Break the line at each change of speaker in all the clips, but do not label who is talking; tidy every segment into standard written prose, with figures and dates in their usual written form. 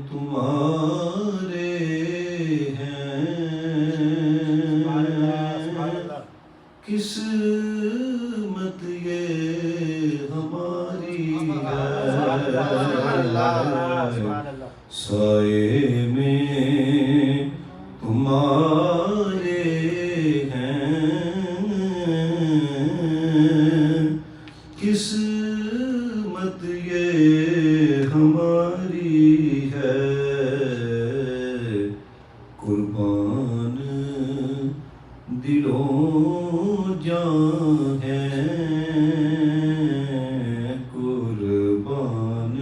تمہارے ہیں قسمت یہ ہماری ہے سائے میں تمہارے ہیں قسمت یہ ہماری ہے قربان دلوں جاں ہیں قربان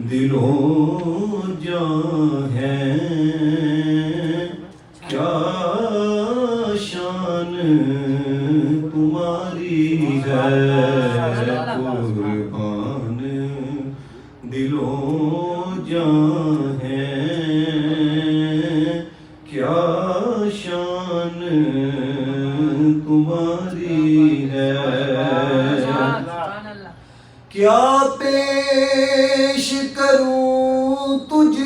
دلوں جاں ہیں کیا شان تمہاری ہے قربان دلوں جاں ہیں کیا شان تمہاری ہے کیا پیش کروں تجھ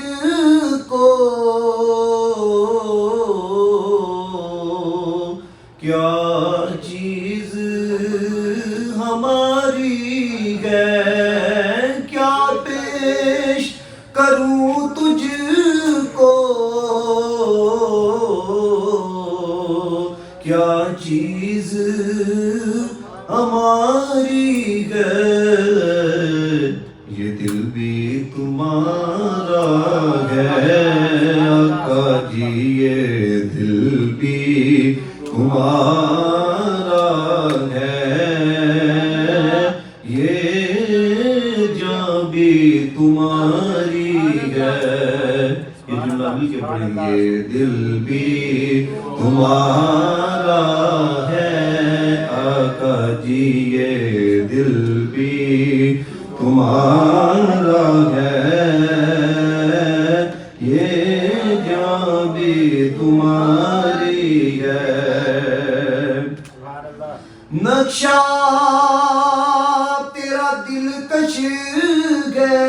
کو کیا چیز ہماری ہے کیا پیش کروں تجھ کو کیا چیز ہماری ہے یہ دل بھی تمہارا ہے آقا جی یہ دل بھی تمہارا ہے یہ جاں بھی تمہاری ہے یہ جملہ مل کے پڑھیں گے دل بھی تمہارا ہے آقا جی یہ دل بھی تمہارا ہے یہ جاں بھی تمہاری ہے نقشہ تیرا دلکش ہے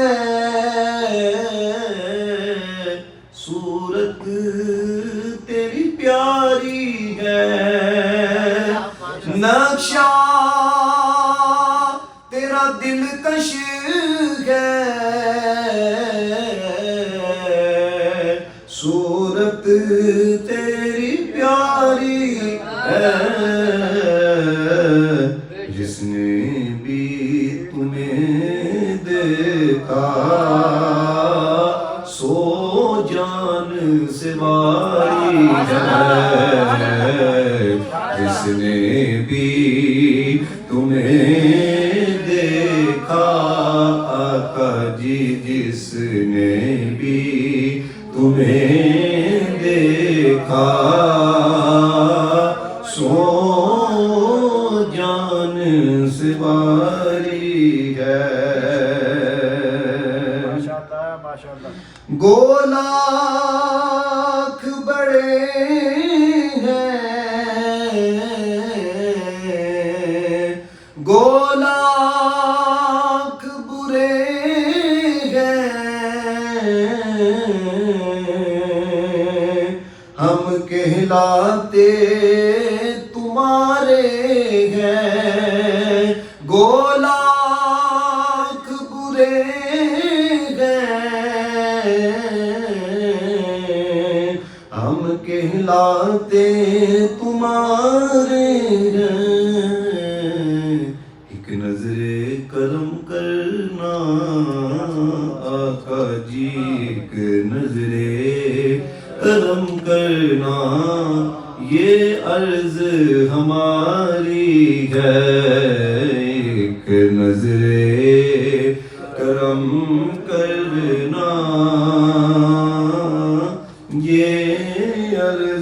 صورت تیری پیاری ہے نقشہ تیرا دلکش ہے صورت تیری پیاری ہے جس نے بھی تمہیں دیکھا سو جان سے باری ہے جس نے بھی تمہیں دیکھا آقا جی جس نے بھی تمہیں دیکھا سو جان سے باری ہے گولاکھ بڑے ہیں گولاکھ برے ہیں ہم کہلاتے تمہارے ہیں گولاکھ برے ہم کہلاتے تمہارے ہیں ایک نظر کرم کرنا آقا جی ایک نظر کرم کرنا یہ عرض ہماری ہے ایک نظر